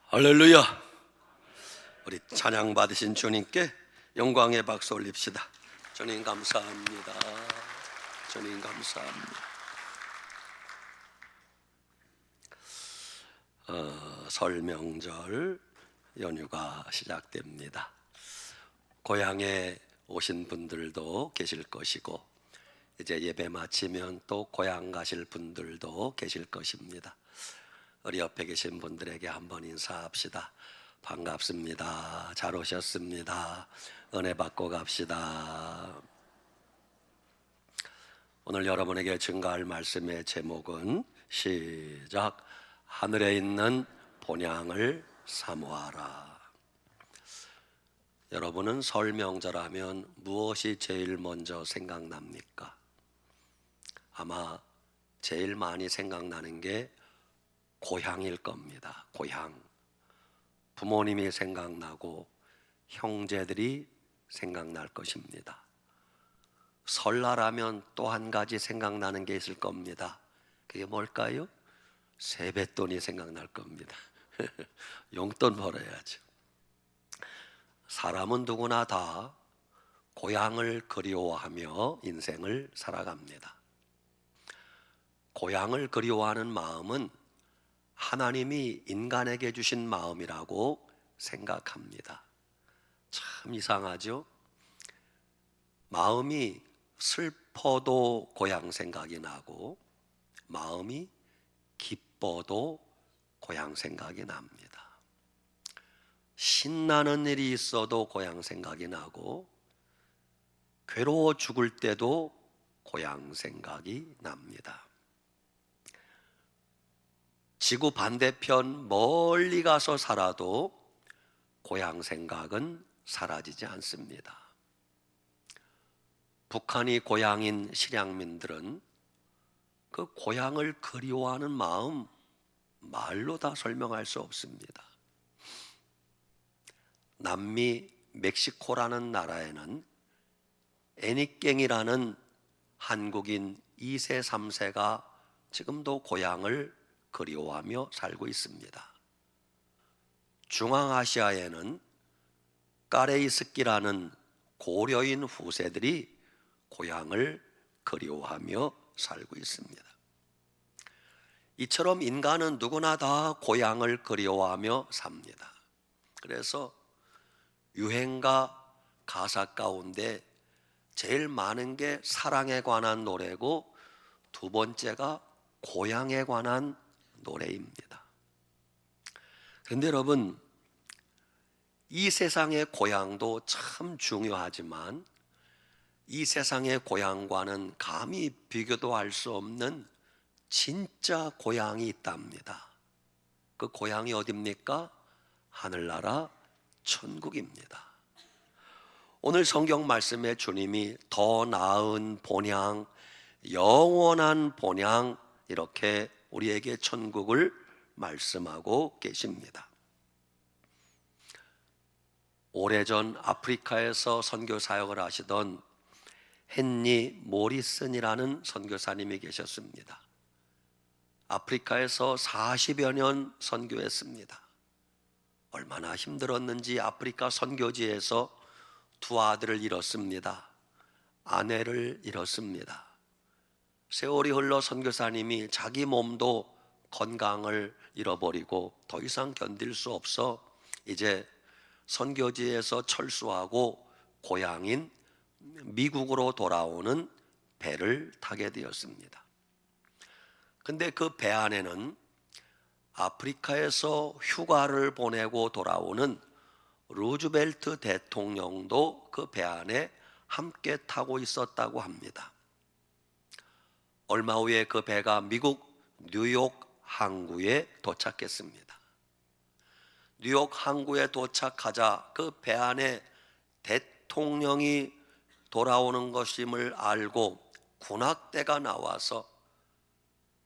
할렐루야. 우리 찬양 받으신 주님께 영광의 박수 올립시다. 주님 감사합니다. 주님 감사합니다. 설 명절 연휴가 시작됩니다. 고향에 오신 분들도 계실 것이고, 이제 예배 마치면 또 고향 가실 분들도 계실 것입니다. 우리 옆에 계신 분들에게 한번 인사합시다. 반갑습니다. 잘 오셨습니다. 은혜 받고 갑시다. 오늘 여러분에게 증거할 말씀의 제목은 시작, 하늘에 있는 본향을 사모하라. 여러분은 설 명절하면 무엇이 제일 먼저 생각납니까? 아마 제일 많이 생각나는 게 고향일 겁니다. 고향. 부모님이 생각나고 형제들이 생각날 것입니다. 설날하면 또 한 가지 생각나는 게 있을 겁니다. 그게 뭘까요? 세뱃돈이 생각날 겁니다. 용돈 벌어야죠. 사람은 누구나 다 고향을 그리워하며 인생을 살아갑니다. 고향을 그리워하는 마음은 하나님이 인간에게 주신 마음이라고 생각합니다. 참 이상하죠? 마음이 슬퍼도 고향 생각이 나고, 마음이 기뻐도 고향 생각이 납니다. 신나는 일이 있어도 고향 생각이 나고, 괴로워 죽을 때도 고향 생각이 납니다. 지구 반대편 멀리 가서 살아도 고향 생각은 사라지지 않습니다. 북한이 고향인 실향민들은 그 고향을 그리워하는 마음 말로 다 설명할 수 없습니다. 남미 멕시코라는 나라에는 애니깽이라는 한국인 2세, 3세가 지금도 고향을 그리워하며 살고 있습니다. 중앙아시아에는 까레이스키라는 고려인 후세들이 고향을 그리워하며 살고 있습니다. 이처럼 인간은 누구나 다 고향을 그리워하며 삽니다. 그래서 유행가 가사 가운데 제일 많은 게 사랑에 관한 노래고, 두 번째가 고향에 관한 노래입니다. 그런데 여러분, 이 세상의 고향도 참 중요하지만 이 세상의 고향과는 감히 비교도 할 수 없는 진짜 고향이 있답니다. 그 고향이 어디입니까? 하늘나라 천국입니다. 오늘 성경 말씀에 주님이 더 나은 본향, 영원한 본향, 이렇게 우리에게 천국을 말씀하고 계십니다. 오래전 아프리카에서 선교 사역을 하시던 헨리 모리슨이라는 선교사님이 계셨습니다. 아프리카에서 40여 년 선교했습니다. 얼마나 힘들었는지 아프리카 선교지에서 두 아들을 잃었습니다. 아내를 잃었습니다. 세월이 흘러 선교사님이 자기 몸도 건강을 잃어버리고 더 이상 견딜 수 없어 이제 선교지에서 철수하고 고향인 미국으로 돌아오는 배를 타게 되었습니다. 근데 그 배 안에는 아프리카에서 휴가를 보내고 돌아오는 루즈벨트 대통령도 그 배 안에 함께 타고 있었다고 합니다. 얼마 후에 그 배가 미국 뉴욕 항구에 도착했습니다. 뉴욕 항구에 도착하자 그 배 안에 대통령이 돌아오는 것임을 알고 군악대가 나와서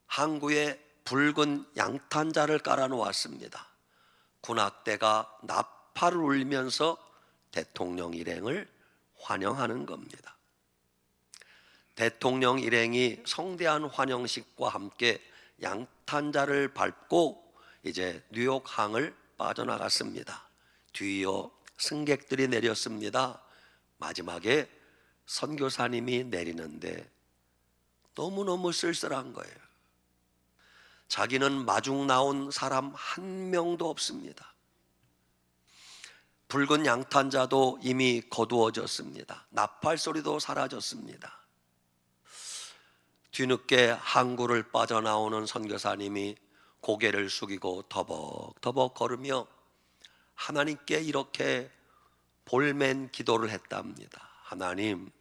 항구에 붉은 양탄자를 깔아 놓았습니다. 군악대가 나팔을 울리면서 대통령 일행을 환영하는 겁니다. 대통령 일행이 성대한 환영식과 함께 양탄자를 밟고 이제 뉴욕항을 빠져나갔습니다. 뒤이어 승객들이 내렸습니다. 마지막에 선교사님이 내리는데 너무너무 쓸쓸한 거예요. 자기는 마중 나온 사람 한 명도 없습니다. 붉은 양탄자도 이미 거두어졌습니다. 나팔 소리도 사라졌습니다. 뒤늦게 항구를 빠져나오는 선교사님이 고개를 숙이고 더벅더벅 걸으며 하나님께 이렇게 볼멘 기도를 했답니다. 하나님,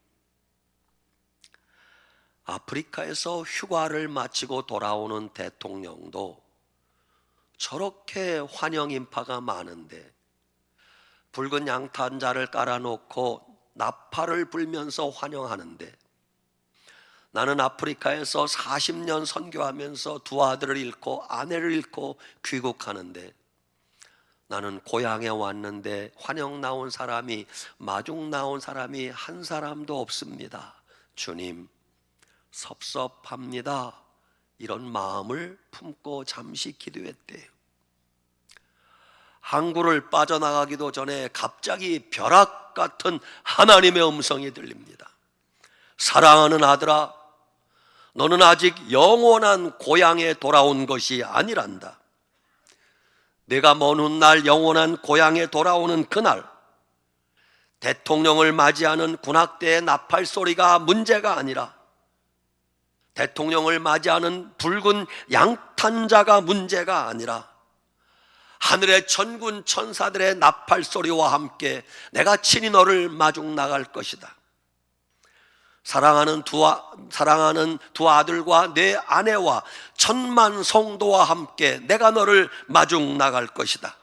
아프리카에서 휴가를 마치고 돌아오는 대통령도 저렇게 환영 인파가 많은데 붉은 양탄자를 깔아놓고 나팔을 불면서 환영하는데, 나는 아프리카에서 40년 선교하면서 두 아들을 잃고 아내를 잃고 귀국하는데, 나는 고향에 왔는데 환영 나온 사람이, 마중 나온 사람이 한 사람도 없습니다. 주님, 섭섭합니다. 이런 마음을 품고 잠시 기도했대요. 항구를 빠져나가기도 전에 갑자기 벼락 같은 하나님의 음성이 들립니다. 사랑하는 아들아, 너는 아직 영원한 고향에 돌아온 것이 아니란다. 내가 먼 훗날 영원한 고향에 돌아오는 그날, 대통령을 맞이하는 군악대의 나팔 소리가 문제가 아니라 대통령을 맞이하는 붉은 양탄자가 문제가 아니라 하늘의 천군 천사들의 나팔 소리와 함께 내가 친히 너를 마중 나갈 것이다. 사랑하는 두 아들과 내 아내와 1000만 성도와 함께 내가 너를 마중 나갈 것이다.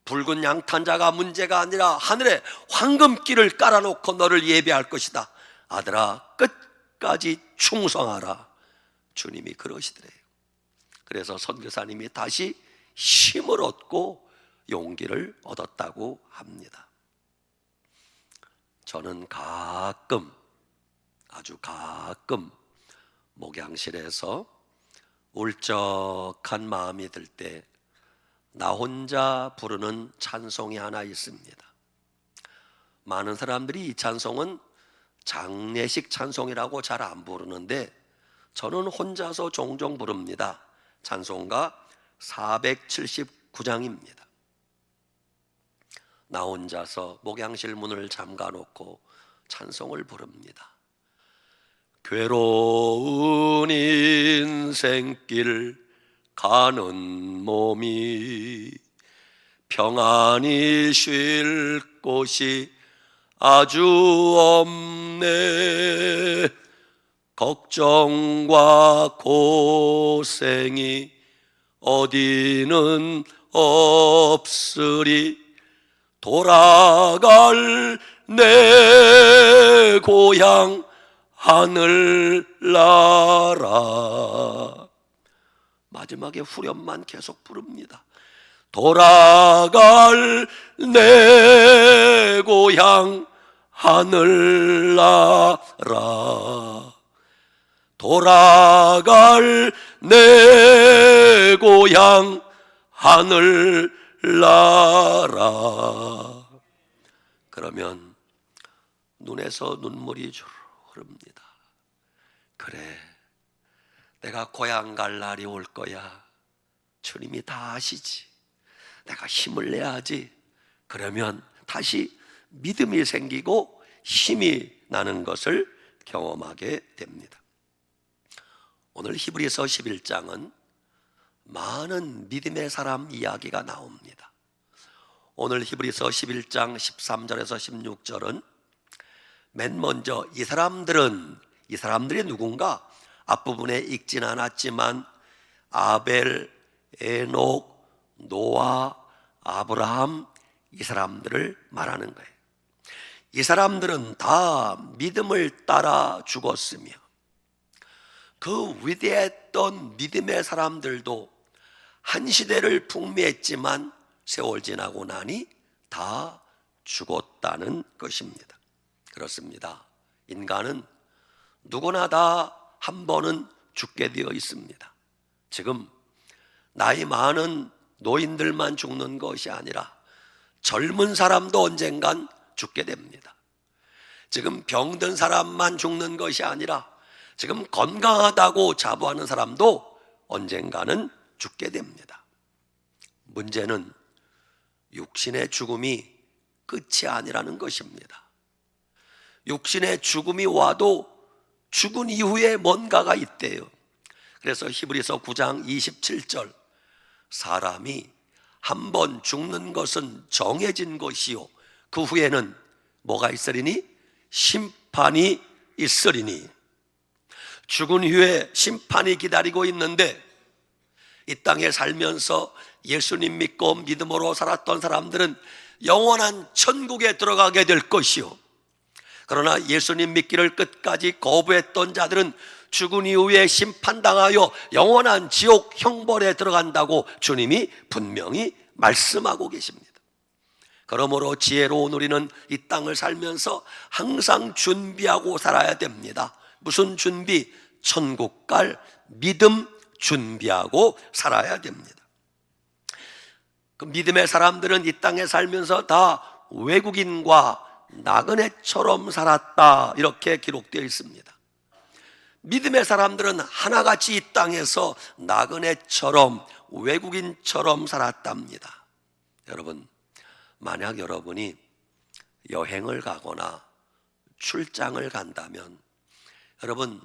붉은 양탄자가 문제가 아니라 하늘에 황금길을 깔아놓고 너를 예배할 것이다. 아들아, 끝까지 충성하라. 주님이 그러시더래요. 그래서 선교사님이 다시 힘을 얻고 용기를 얻었다고 합니다. 저는 아주 가끔 목양실에서 울적한 마음이 들 때 나 혼자 부르는 찬송이 하나 있습니다. 많은 사람들이 이 찬송은 장례식 찬송이라고 잘 안 부르는데 저는 혼자서 종종 부릅니다. 찬송가 479장입니다. 나 혼자서 목양실 문을 잠가놓고 찬송을 부릅니다. 괴로운 인생길 가는 몸이 평안히 쉴 곳이 아주 없네. 걱정과 고생이 어디는 없으리. 돌아갈 내 고향 하늘나라. 마지막에 후렴만 계속 부릅니다. 돌아갈 내 고향 하늘나라. 돌아갈 내 고향 하늘나라. 그러면 눈에서 눈물이 주르르 흐릅니다. 그래, 내가 고향 갈 날이 올 거야. 주님이 다 아시지. 내가 힘을 내야지. 그러면 다시 믿음이 생기고 힘이 나는 것을 경험하게 됩니다. 오늘 히브리서 11장은 많은 믿음의 사람 이야기가 나옵니다. 오늘 히브리서 11장 13절에서 16절은 맨 먼저 이 사람들이 누군가 앞부분에 읽진 않았지만 아벨, 에녹, 노아, 아브라함, 이 사람들을 말하는 거예요. 이 사람들은 다 믿음을 따라 죽었으며 그 위대했던 믿음의 사람들도 한 시대를 풍미했지만 세월 지나고 나니 다 죽었다는 것입니다. 그렇습니다. 인간은 누구나 다 한 번은 죽게 되어 있습니다. 지금 나이 많은 노인들만 죽는 것이 아니라 젊은 사람도 언젠간 죽게 됩니다. 지금 병든 사람만 죽는 것이 아니라 지금 건강하다고 자부하는 사람도 언젠가는 죽게 됩니다. 문제는 육신의 죽음이 끝이 아니라는 것입니다. 육신의 죽음이 와도 죽은 이후에 뭔가가 있대요. 그래서 히브리서 9장 27절, 사람이 한 번 죽는 것은 정해진 것이요 그 후에는 뭐가 있으리니? 심판이 있으리니. 죽은 후에 심판이 기다리고 있는데 이 땅에 살면서 예수님 믿고 믿음으로 살았던 사람들은 영원한 천국에 들어가게 될 것이요, 그러나 예수님 믿기를 끝까지 거부했던 자들은 죽은 이후에 심판당하여 영원한 지옥 형벌에 들어간다고 주님이 분명히 말씀하고 계십니다. 그러므로 지혜로운 우리는 이 땅을 살면서 항상 준비하고 살아야 됩니다. 무슨 준비? 천국 갈 믿음 준비하고 살아야 됩니다. 그 믿음의 사람들은 이 땅에 살면서 다 외국인과 나그네처럼 살았다, 이렇게 기록되어 있습니다. 믿음의 사람들은 하나같이 이 땅에서 나그네처럼 외국인처럼 살았답니다. 여러분, 만약 여러분이 여행을 가거나 출장을 간다면 여러분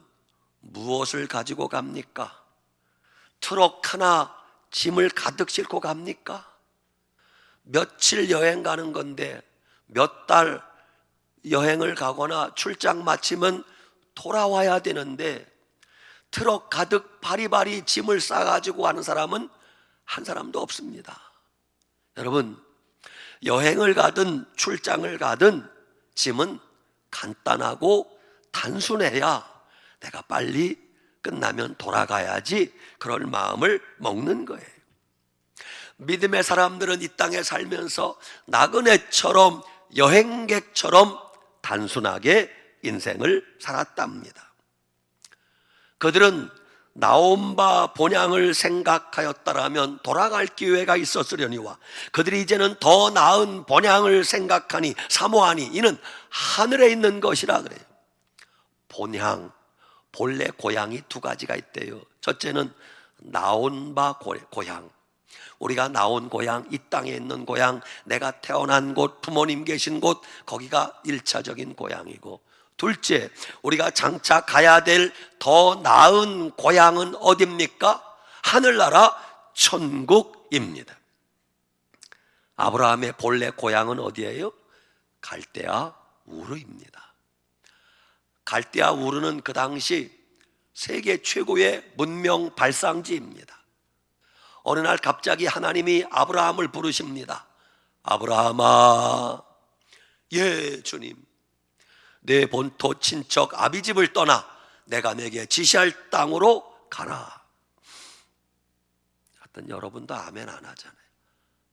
무엇을 가지고 갑니까? 트럭 하나 짐을 가득 싣고 갑니까? 며칠 여행 가는 건데 몇 달 여행을 가거나 출장 마치면 돌아와야 되는데 트럭 가득 바리바리 짐을 싸가지고 가는 사람은 한 사람도 없습니다. 여러분, 여행을 가든 출장을 가든 짐은 간단하고 단순해야 내가 빨리 끝나면 돌아가야지 그럴 마음을 먹는 거예요. 믿음의 사람들은 이 땅에 살면서 나그네처럼 여행객처럼 단순하게 인생을 살았답니다. 그들은 나온 바 본향을 생각하였다라면 돌아갈 기회가 있었으려니와 그들이 이제는 더 나은 본향을 생각하니 사모하니 이는 하늘에 있는 것이라 그래요. 본향, 본래 고향이 두 가지가 있대요. 첫째는 나온 바 고향, 우리가 나온 고향, 이 땅에 있는 고향, 내가 태어난 곳, 부모님 계신 곳, 거기가 1차적인 고향이고, 둘째, 우리가 장차 가야 될 더 나은 고향은 어디입니까? 하늘나라 천국입니다. 아브라함의 본래 고향은 어디예요? 갈대아 우르입니다. 갈대아 우르는 그 당시 세계 최고의 문명 발상지입니다. 어느 날 갑자기 하나님이 아브라함을 부르십니다. 아브라함아, 예 주님, 내 본토 친척 아비집을 떠나 내가 내게 지시할 땅으로 가라. 하여튼 여러분도 아멘 안 하잖아요.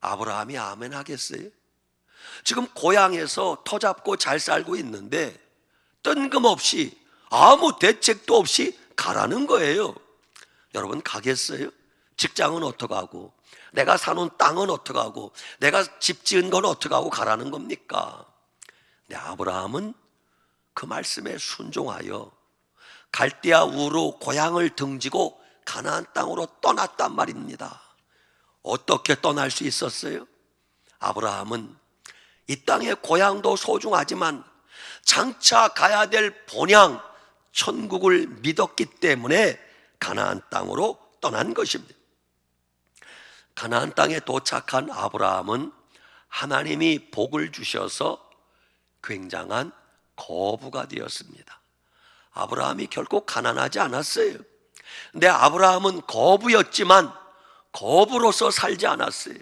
아브라함이 아멘 하겠어요? 지금 고향에서 터 잡고 잘 살고 있는데 뜬금없이 아무 대책도 없이 가라는 거예요. 여러분 가겠어요? 직장은 어떡하고, 내가 사는 땅은 어떡하고, 내가 집 지은 건 어떡하고 가라는 겁니까? 근데 아브라함은 그 말씀에 순종하여 갈대아 우르 고향을 등지고 가나안 땅으로 떠났단 말입니다. 어떻게 떠날 수 있었어요? 아브라함은 이 땅의 고향도 소중하지만 장차 가야 될 본향 천국을 믿었기 때문에 가나안 땅으로 떠난 것입니다. 가나안 땅에 도착한 아브라함은 하나님이 복을 주셔서 굉장한 거부가 되었습니다. 아브라함이 결코 가난하지 않았어요. 근데 아브라함은 거부였지만 거부로서 살지 않았어요.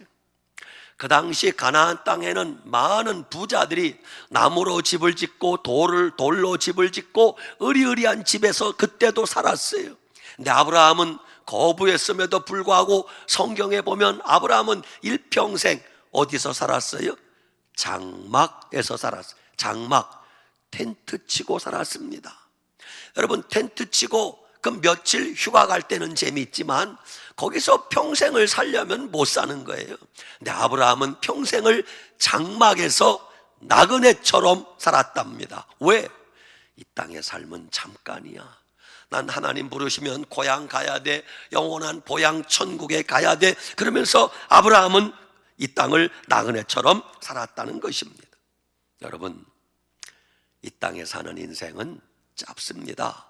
그 당시 가나안 땅에는 많은 부자들이 나무로 집을 짓고 돌로 집을 짓고 으리으리한 집에서 그때도 살았어요. 근데 아브라함은 거부했음에도 불구하고 성경에 보면 아브라함은 일평생 어디서 살았어요? 장막에서 살았어요. 장막, 텐트 치고 살았습니다. 여러분 텐트 치고 그 며칠 휴가 갈 때는 재미있지만 거기서 평생을 살려면 못 사는 거예요. 근데 아브라함은 평생을 장막에서 나그네처럼 살았답니다. 왜? 이 땅의 삶은 잠깐이야. 난 하나님 부르시면 고향 가야 돼. 영원한 보양 천국에 가야 돼. 그러면서 아브라함은 이 땅을 나그네처럼 살았다는 것입니다. 여러분, 이 땅에 사는 인생은 짧습니다.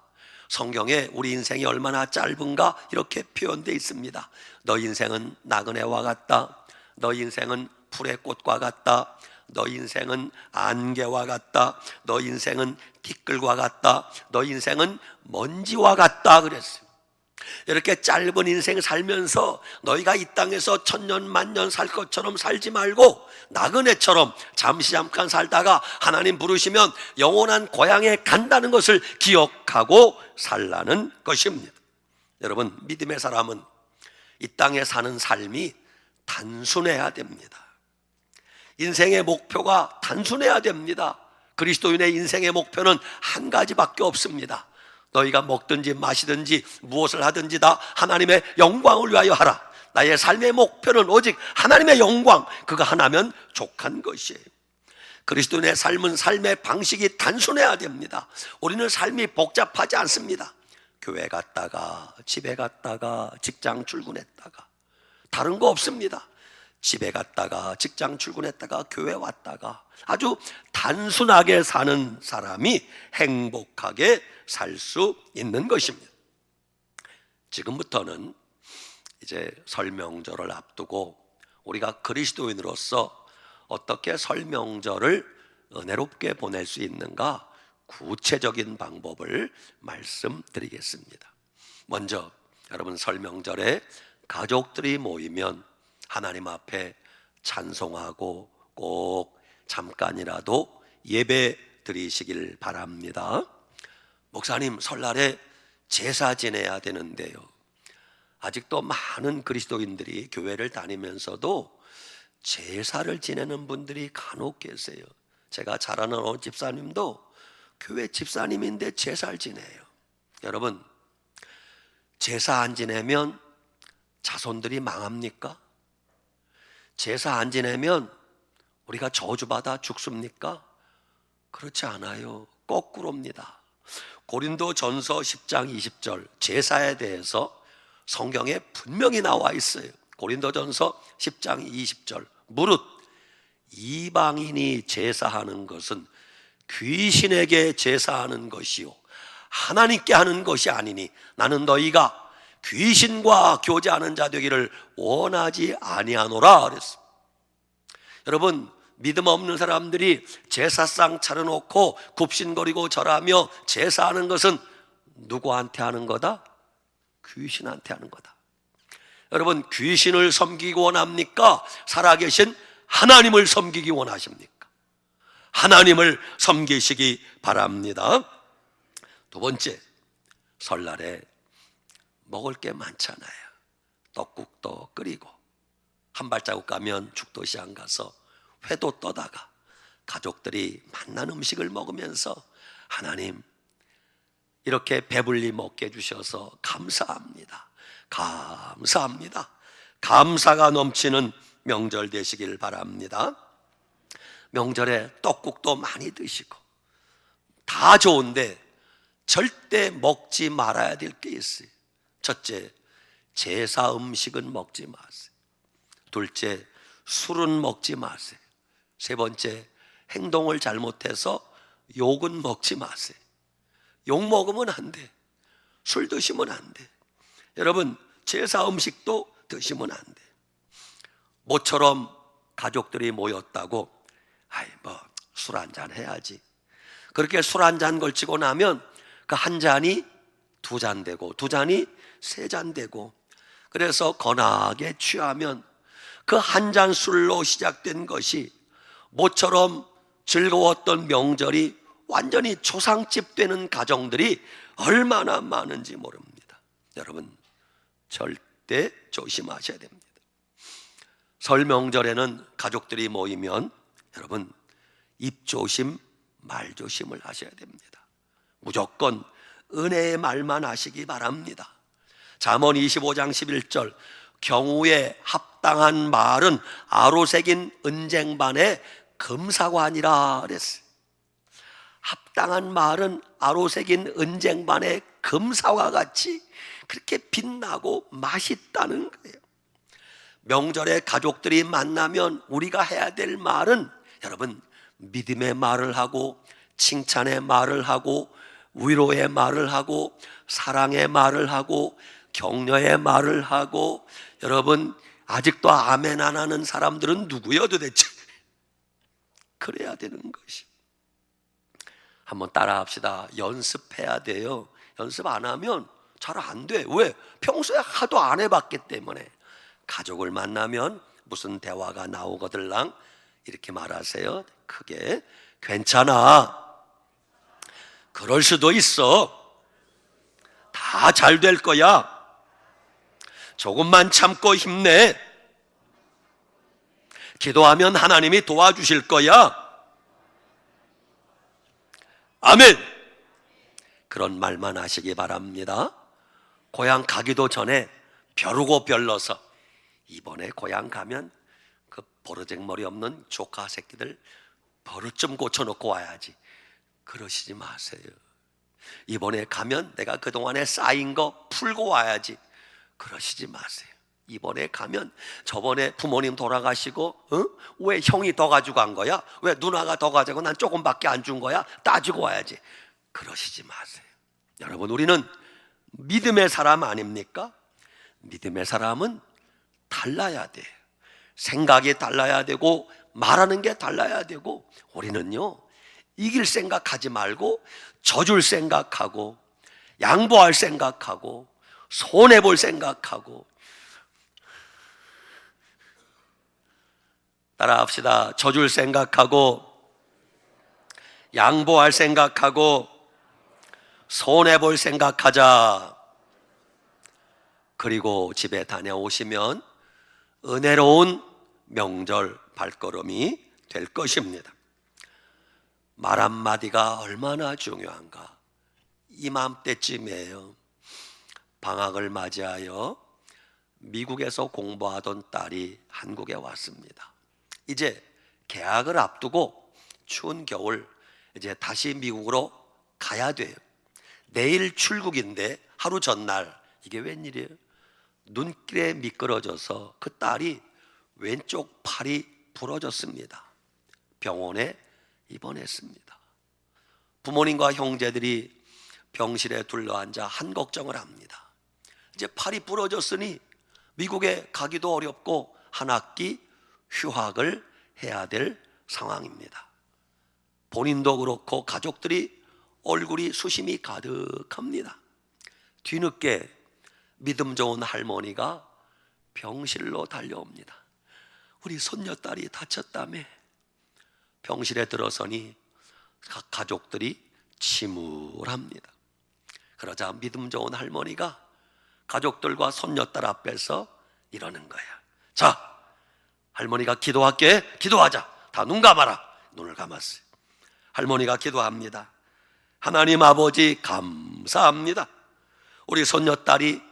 성경에 우리 인생이 얼마나 짧은가 이렇게 표현되어 있습니다. 너 인생은 나그네와 같다. 너 인생은 풀의 꽃과 같다. 너 인생은 안개와 같다. 너 인생은 티끌과 같다. 너 인생은 먼지와 같다 그랬어요. 이렇게 짧은 인생 살면서 너희가 이 땅에서 천년 만년 살 것처럼 살지 말고 나그네처럼 잠깐 살다가 하나님 부르시면 영원한 고향에 간다는 것을 기억하고 살라는 것입니다. 여러분, 믿음의 사람은 이 땅에 사는 삶이 단순해야 됩니다. 인생의 목표가 단순해야 됩니다. 그리스도인의 인생의 목표는 한 가지밖에 없습니다. 너희가 먹든지 마시든지 무엇을 하든지 다 하나님의 영광을 위하여 하라. 나의 삶의 목표는 오직 하나님의 영광, 그거 하나면 족한 것이에요. 그리스도인의 삶은 삶의 방식이 단순해야 됩니다. 우리는 삶이 복잡하지 않습니다. 교회 갔다가 집에 갔다가 직장 출근했다가 다른 거 없습니다. 집에 갔다가 직장 출근했다가 교회 왔다가 아주 단순하게 사는 사람이 행복하게 살 수 있는 것입니다. 지금부터는 이제 설 명절을 앞두고 우리가 그리스도인으로서 어떻게 설 명절을 은혜롭게 보낼 수 있는가 구체적인 방법을 말씀드리겠습니다. 먼저 여러분, 설 명절에 가족들이 모이면 하나님 앞에 찬송하고 꼭 잠깐이라도 예배 드리시길 바랍니다. 목사님, 설날에 제사 지내야 되는데요. 아직도 많은 그리스도인들이 교회를 다니면서도 제사를 지내는 분들이 간혹 계세요. 제가 잘 아는 어느 집사님도 교회 집사님인데 제사를 지내요. 여러분, 제사 안 지내면 자손들이 망합니까? 제사 안 지내면 우리가 저주받아 죽습니까? 그렇지 않아요. 거꾸로입니다. 고린도전서 10장 20절 제사에 대해서 성경에 분명히 나와 있어요. 고린도전서 10장 20절 무릇 이방인이 제사하는 것은 귀신에게 제사하는 것이요 하나님께 하는 것이 아니니 나는 너희가 귀신과 교제하는 자 되기를 원하지 아니하노라 그랬어. 여러분, 믿음 없는 사람들이 제사상 차려놓고 굽신거리고 절하며 제사하는 것은 누구한테 하는 거다? 귀신한테 하는 거다. 여러분, 귀신을 섬기기 원합니까? 살아계신 하나님을 섬기기 원하십니까? 하나님을 섬기시기 바랍니다. 두 번째, 설날에 먹을 게 많잖아요. 떡국도 끓이고 한 발자국 가면 죽도시장 가서 회도 떠다가 가족들이 맛난 음식을 먹으면서 하나님 이렇게 배불리 먹게 해주셔서 감사합니다. 감사합니다. 감사가 넘치는 명절 되시길 바랍니다. 명절에 떡국도 많이 드시고 다 좋은데 절대 먹지 말아야 될 게 있어요. 첫째, 제사 음식은 먹지 마세요. 둘째, 술은 먹지 마세요. 세 번째, 행동을 잘못해서 욕은 먹지 마세요. 욕 먹으면 안 돼. 술 드시면 안 돼. 여러분, 제사 음식도 드시면 안 돼. 모처럼 가족들이 모였다고 술 한잔 해야지. 그렇게 술 한잔 걸치고 나면 그 한 잔이 두 잔 되고 두 잔이 세 잔 되고 그래서 거나하게 취하면 그 한 잔 술로 시작된 것이 모처럼 즐거웠던 명절이 완전히 초상집 되는 가정들이 얼마나 많은지 모릅니다. 여러분, 절대 조심하셔야 됩니다. 설 명절에는 가족들이 모이면 여러분 입 조심 말 조심을 하셔야 됩니다. 무조건 은혜의 말만 하시기 바랍니다. 잠언 25장 11절, 경우에 합당한 말은 아로새긴 은쟁반에 금사과니라 그랬어요. 합당한 말은 아로새긴 은쟁반에 금사과 같이 그렇게 빛나고 맛있다는 거예요. 명절에 가족들이 만나면 우리가 해야 될 말은, 여러분, 믿음의 말을 하고 칭찬의 말을 하고 위로의 말을 하고 사랑의 말을 하고 격려의 말을 하고. 여러분, 아직도 아멘 안 하는 사람들은 누구여 도대체? 그래야 되는 것이. 한번 따라 합시다. 연습해야 돼요. 연습 안 하면 잘 안 돼. 왜? 평소에 하도 안 해봤기 때문에. 가족을 만나면 무슨 대화가 나오거들랑 이렇게 말하세요. 크게. 괜찮아. 그럴 수도 있어. 다 잘 될 거야. 조금만 참고 힘내. 기도하면 하나님이 도와주실 거야. 아멘. 그런 말만 하시기 바랍니다. 고향 가기도 전에 벼르고 별러서 이번에 고향 가면 그 버르장머리 없는 조카 새끼들 버릇 좀 고쳐놓고 와야지. 그러시지 마세요. 이번에 가면 내가 그동안에 쌓인 거 풀고 와야지. 그러시지 마세요. 이번에 가면 저번에 부모님 돌아가시고 왜 형이 더 가지고 간 거야? 왜 누나가 더 가지고 난 조금밖에 안 준 거야? 따지고 와야지. 그러시지 마세요. 여러분, 우리는 믿음의 사람 아닙니까? 믿음의 사람은 달라야 돼. 생각이 달라야 되고 말하는 게 달라야 되고. 우리는요, 이길 생각하지 말고 져줄 생각하고 양보할 생각하고 손해볼 생각하고. 따라합시다. 져줄 생각하고 양보할 생각하고 손해볼 생각하자. 그리고 집에 다녀오시면 은혜로운 명절 발걸음이 될 것입니다. 말 한마디가 얼마나 중요한가. 이맘때쯤이에요. 방학을 맞이하여 미국에서 공부하던 딸이 한국에 왔습니다. 이제 개학을 앞두고 추운 겨울 이제 다시 미국으로 가야 돼요. 내일 출국인데 하루 전날 이게 웬일이에요? 눈길에 미끄러져서 그 딸이 왼쪽 팔이 부러졌습니다. 병원에 입원했습니다. 부모님과 형제들이 병실에 둘러앉아 한 걱정을 합니다. 이제 팔이 부러졌으니 미국에 가기도 어렵고 한 학기 휴학을 해야 될 상황입니다. 본인도 그렇고 가족들이 얼굴이 수심이 가득합니다. 뒤늦게 믿음 좋은 할머니가 병실로 달려옵니다. 우리 손녀딸이 다쳤다며. 병실에 들어서니 가족들이 침울합니다. 그러자 믿음 좋은 할머니가 가족들과 손녀딸 앞에서 이러는 거야. 자, 할머니가 기도할게. 기도하자. 다 눈 감아라. 눈을 감았어요. 할머니가 기도합니다. 하나님 아버지 감사합니다. 우리 손녀딸이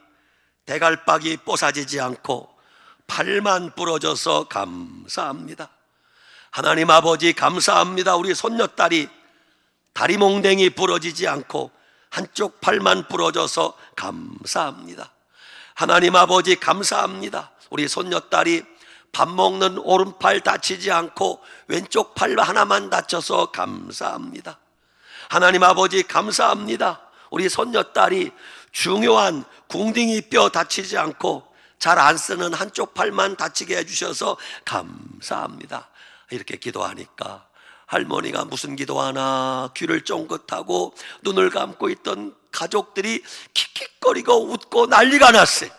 대갈박이 뽀사지지 않고 팔만 부러져서 감사합니다. 하나님 아버지 감사합니다. 우리 손녀딸이 다리몽댕이 부러지지 않고 한쪽 팔만 부러져서 감사합니다. 하나님 아버지 감사합니다. 우리 손녀딸이 밥 먹는 오른팔 다치지 않고 왼쪽 팔 하나만 다쳐서 감사합니다. 하나님 아버지 감사합니다. 우리 손녀딸이 중요한 궁둥이 뼈 다치지 않고 잘 안 쓰는 한쪽 팔만 다치게 해주셔서 감사합니다. 이렇게 기도하니까 할머니가 무슨 기도하나 귀를 쫑긋하고 눈을 감고 있던 가족들이 킥킥거리고 웃고 난리가 났어요.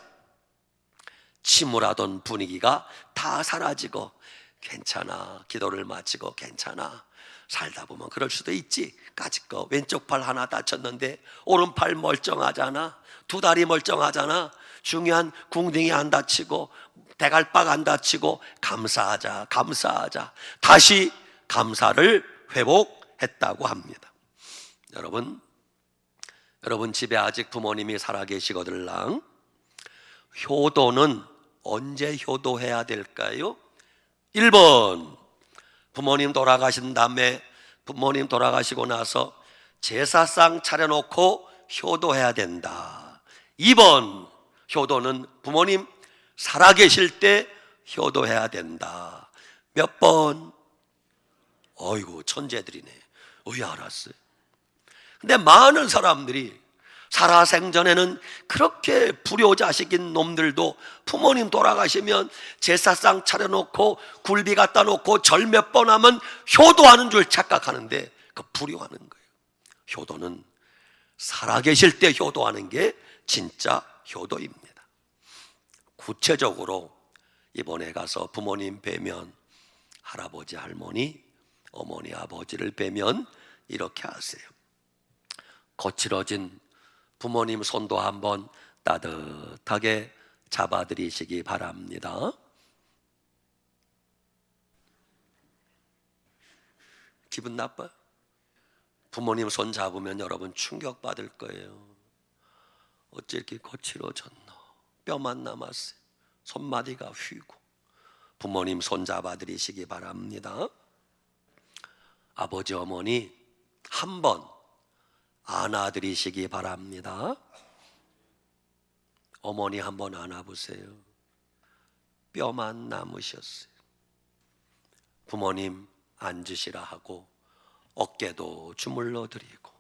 침울하던 분위기가 다 사라지고 괜찮아, 기도를 마치고 괜찮아, 살다 보면 그럴 수도 있지. 까짓거 왼쪽 팔 하나 다쳤는데 오른팔 멀쩡하잖아, 두 다리 멀쩡하잖아, 중요한 궁둥이 안 다치고 대갈박 안 다치고 감사하자, 감사하자. 다시 감사를 회복했다고 합니다. 여러분, 여러분 집에 아직 부모님이 살아계시거들랑 효도는 언제 효도해야 될까요? 1번, 부모님 돌아가신 다음에 부모님 돌아가시고 나서 제사상 차려놓고 효도해야 된다. 2번, 효도는 부모님 살아계실 때 효도해야 된다. 몇 번? 어이구 천재들이네. 알았어요. 근데 많은 사람들이 살아생전에는 그렇게 불효자식인 놈들도 부모님 돌아가시면 제사상 차려놓고 굴비 갖다 놓고 절 몇 번 하면 효도하는 줄 착각하는데 그 불효하는 거예요. 효도는 살아계실 때 효도하는 게 진짜 효도입니다. 구체적으로 이번에 가서 부모님 뵈면 할아버지 할머니 어머니 아버지를 뵈면 이렇게 하세요. 거칠어진 부모님 손도 한번 따뜻하게 잡아드리시기 바랍니다. 기분 나빠? 부모님 손 잡으면 여러분 충격받을 거예요. 어째 이렇게 거칠어졌노? 뼈만 남았어요. 손마디가 휘고. 부모님 손 잡아드리시기 바랍니다. 아버지 어머니 한번 안아드리시기 바랍니다. 어머니 한번 안아보세요. 뼈만 남으셨어요. 부모님 앉으시라 하고 어깨도 주물러 드리고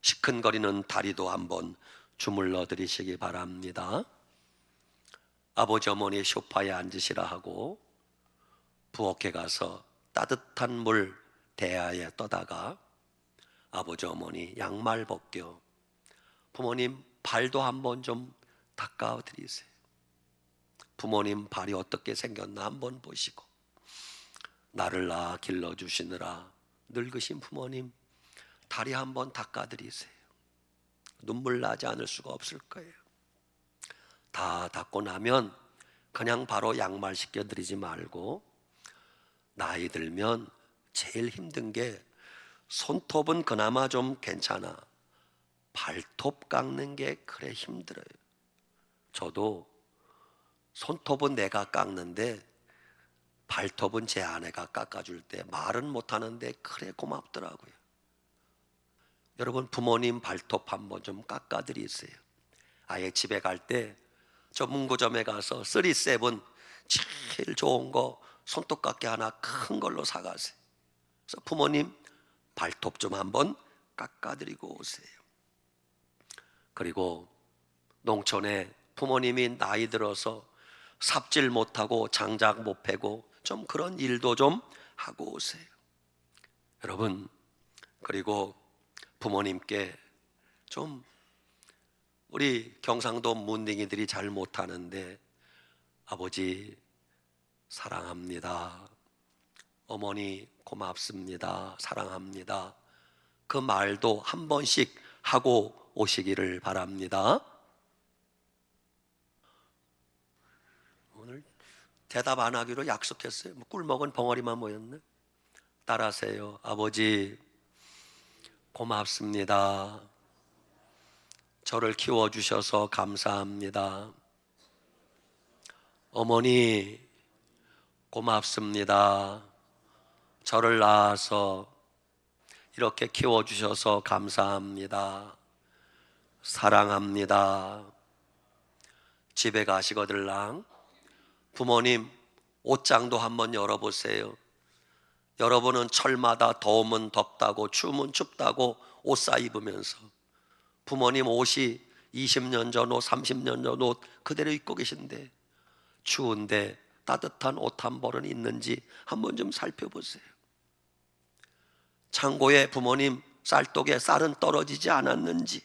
시큰거리는 다리도 한번 주물러 드리시기 바랍니다. 아버지 어머니 소파에 앉으시라 하고 부엌에 가서 따뜻한 물 대야에 떠다가 아버지 어머니 양말 벗겨 부모님 발도 한번 좀 닦아 드리세요. 부모님 발이 어떻게 생겼나 한번 보시고 나를 낳아 길러주시느라 늙으신 부모님 다리 한번 닦아 드리세요. 눈물 나지 않을 수가 없을 거예요. 다 닦고 나면 그냥 바로 양말 씻겨드리지 말고 나이 들면 제일 힘든 게 손톱은 그나마 좀 괜찮아. 발톱 깎는 게 그래 힘들어요. 저도 손톱은 내가 깎는데 발톱은 제 아내가 깎아줄 때 말은 못하는데 그래 고맙더라고요. 여러분 부모님 발톱 한번 좀 깎아드리세요. 아예 집에 갈 때 저 문구점에 가서 37 제일 좋은 거 손톱깎이 하나 큰 걸로 사가세요. 그래서 부모님 발톱 좀 한번 깎아드리고 오세요. 그리고 농촌에 부모님이 나이 들어서 삽질 못하고 장작 못 패고 좀 그런 일도 좀 하고 오세요. 여러분 그리고 부모님께 좀 우리 경상도 문딩이들이 잘 못하는데 아버지 사랑합니다. 어머니 고맙습니다. 사랑합니다. 그 말도 한 번씩 하고 오시기를 바랍니다. 오늘 대답 안 하기로 약속했어요. 꿀먹은 벙어리만 모였네. 따라하세요. 아버지 고맙습니다. 저를 키워주셔서 감사합니다. 어머니 고맙습니다. 저를 낳아서 이렇게 키워주셔서 감사합니다. 사랑합니다. 집에 가시거들랑 부모님 옷장도 한번 열어보세요. 여러분은 철마다 더우면 덥다고 추우면 춥다고 옷 사 입으면서 부모님 옷이 20년 전 옷, 30년 전 옷 그대로 입고 계신데 추운데 따뜻한 옷 한 벌은 있는지 한번 좀 살펴보세요. 창고에 부모님 쌀독에 쌀은 떨어지지 않았는지,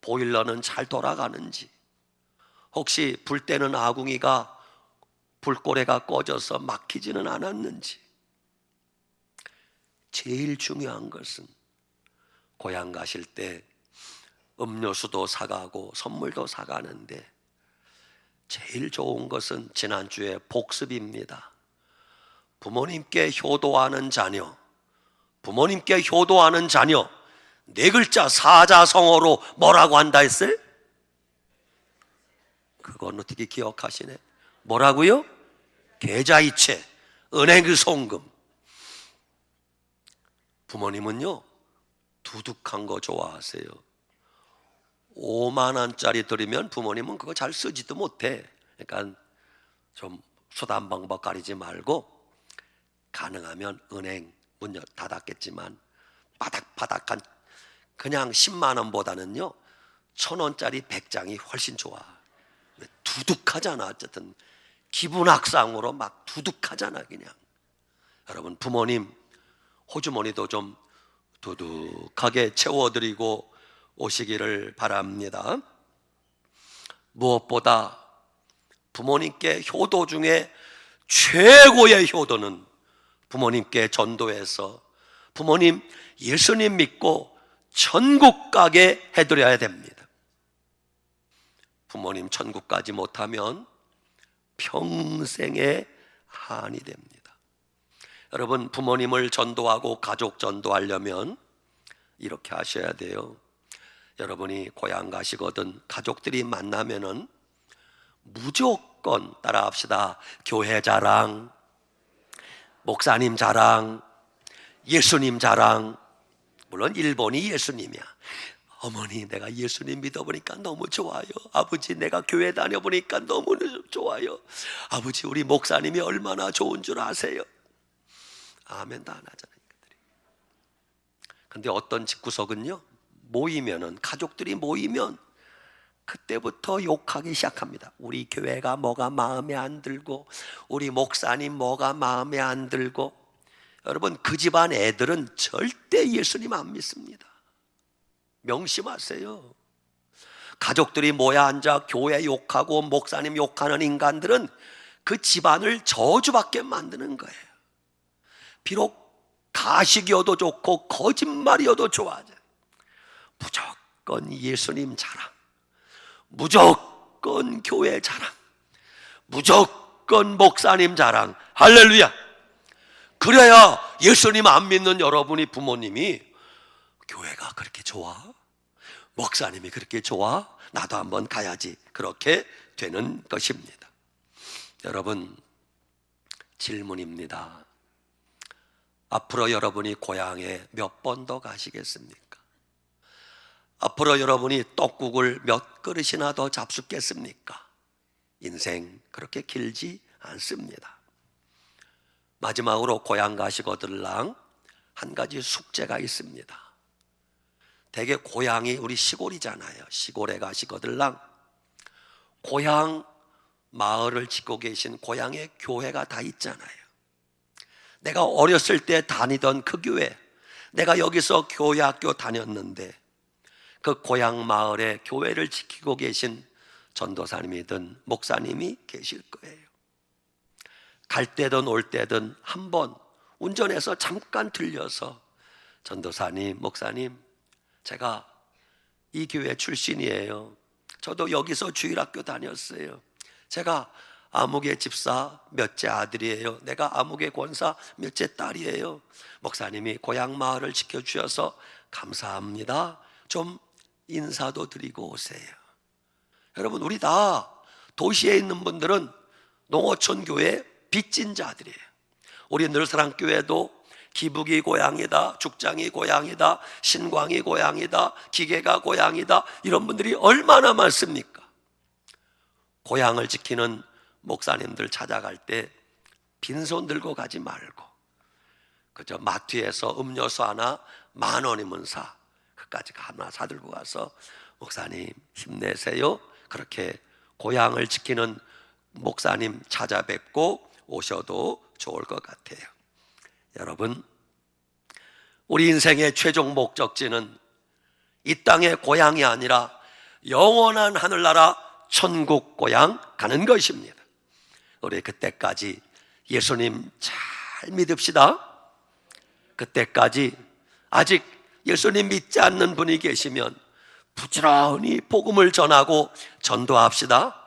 보일러는 잘 돌아가는지, 혹시 불 때는 아궁이가 불고래가 꺼져서 막히지는 않았는지. 제일 중요한 것은 고향 가실 때 음료수도 사가고 선물도 사가는데 제일 좋은 것은 지난주에 복습입니다. 부모님께 효도하는 자녀, 부모님께 효도하는 자녀, 네 글자 사자성어로 뭐라고 한다 했어요? 그건 어떻게 기억하시네? 뭐라고요? 계좌이체, 은행 송금. 부모님은요 두둑한 거 좋아하세요. 5만 원짜리 드리면 부모님은 그거 잘 쓰지도 못해. 그러니까 좀 수단 방법 가리지 말고 가능하면 은행 문 닫았겠지만 바닥바닥한 그냥 10만 원보다는요 1,000원짜리 100장이 훨씬 좋아. 두둑하잖아. 어쨌든 기분 악상으로 막 두둑하잖아. 그냥 여러분 부모님 호주머니도 좀 두둑하게 채워드리고 오시기를 바랍니다. 무엇보다 부모님께 효도 중에 최고의 효도는 부모님께 전도해서 부모님 예수님 믿고 천국 가게 해드려야 됩니다. 부모님 천국 가지 못하면 평생의 한이 됩니다. 여러분 부모님을 전도하고 가족 전도하려면 이렇게 하셔야 돼요. 여러분이 고향 가시거든 가족들이 만나면은 무조건 따라합시다. 교회 자랑, 목사님 자랑, 예수님 자랑. 물론 일본이 예수님이야. 어머니 내가 예수님 믿어보니까 너무 좋아요. 아버지 내가 교회 다녀보니까 너무 좋아요. 아버지 우리 목사님이 얼마나 좋은 줄 아세요? 아멘도 안 하잖아요. 근데 어떤 집구석은요 모이면은 가족들이 모이면 그때부터 욕하기 시작합니다. 우리 교회가 뭐가 마음에 안 들고 우리 목사님 뭐가 마음에 안 들고. 여러분 그 집안 애들은 절대 예수님 안 믿습니다. 명심하세요. 가족들이 모여 앉아 교회 욕하고 목사님 욕하는 인간들은 그 집안을 저주받게 만드는 거예요. 비록 가식이어도 좋고 거짓말이어도 좋아하죠. 무조건 예수님 자랑, 무조건 교회 자랑, 무조건 목사님 자랑. 할렐루야. 그래야 예수님 안 믿는 여러분이 부모님이 교회가 그렇게 좋아? 목사님이 그렇게 좋아? 나도 한번 가야지. 그렇게 되는 것입니다. 여러분 질문입니다. 앞으로 여러분이 고향에 몇 번 더 가시겠습니까? 앞으로 여러분이 떡국을 몇 그릇이나 더 잡숫겠습니까? 인생 그렇게 길지 않습니다. 마지막으로 고향 가시거들랑 한 가지 숙제가 있습니다. 대개 고향이 우리 시골이잖아요. 시골에 가시거들랑 고향 마을을 짓고 계신 고향에 교회가 다 있잖아요. 내가 어렸을 때 다니던 그 교회, 내가 여기서 교회 학교 다녔는데 그 고향 마을에 교회를 지키고 계신 전도사님이든 목사님이 계실 거예요. 갈 때든 올 때든 한번 운전해서 잠깐 들려서 전도사님, 목사님, 제가 이 교회 출신이에요. 저도 여기서 주일학교 다녔어요. 제가 아무개 집사 몇째 아들이에요. 내가 아무개 권사 몇째 딸이에요. 목사님이 고향 마을을 지켜주셔서 감사합니다. 좀 인사도 드리고 오세요. 여러분 우리 다 도시에 있는 분들은 농어촌 교회 빚진 자들이에요. 우리 늘사랑교회도 기북이 고향이다, 죽장이 고향이다, 신광이 고향이다, 기계가 고향이다, 이런 분들이 얼마나 많습니까? 고향을 지키는 목사님들 찾아갈 때 빈손 들고 가지 말고 그저 마트에서 음료수 하나 10,000원이면 사, 그까지 하나 사들고 가서 목사님 힘내세요. 그렇게 고향을 지키는 목사님 찾아뵙고 오셔도 좋을 것 같아요. 여러분 우리 인생의 최종 목적지는 이 땅의 고향이 아니라 영원한 하늘나라 천국 고향 가는 것입니다. 우리 그때까지 예수님 잘 믿읍시다. 그때까지 아직 예수님 믿지 않는 분이 계시면 부지런히 복음을 전하고 전도합시다.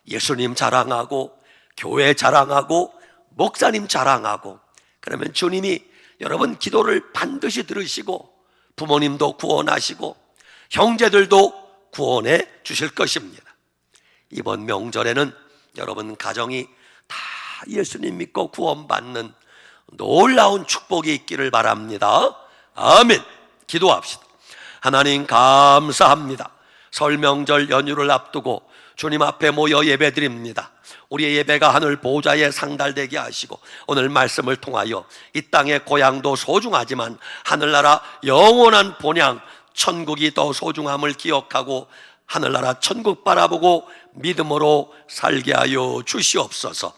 예수님 자랑하고 교회 자랑하고 목사님 자랑하고, 그러면 주님이 여러분 기도를 반드시 들으시고 부모님도 구원하시고 형제들도 구원해 주실 것입니다. 이번 명절에는 여러분 가정이 다 예수님 믿고 구원받는 놀라운 축복이 있기를 바랍니다. 아멘. 기도합시다. 하나님 감사합니다. 설 명절 연휴를 앞두고 주님 앞에 모여 예배드립니다. 우리의 예배가 하늘 보좌에 상달되게 하시고 오늘 말씀을 통하여 이 땅의 고향도 소중하지만 하늘나라 영원한 본향 천국이 더 소중함을 기억하고 하늘나라 천국 바라보고 믿음으로 살게 하여 주시옵소서.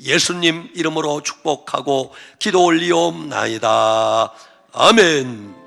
예수님 이름으로 축복하고 기도 올리옵나이다. 아멘.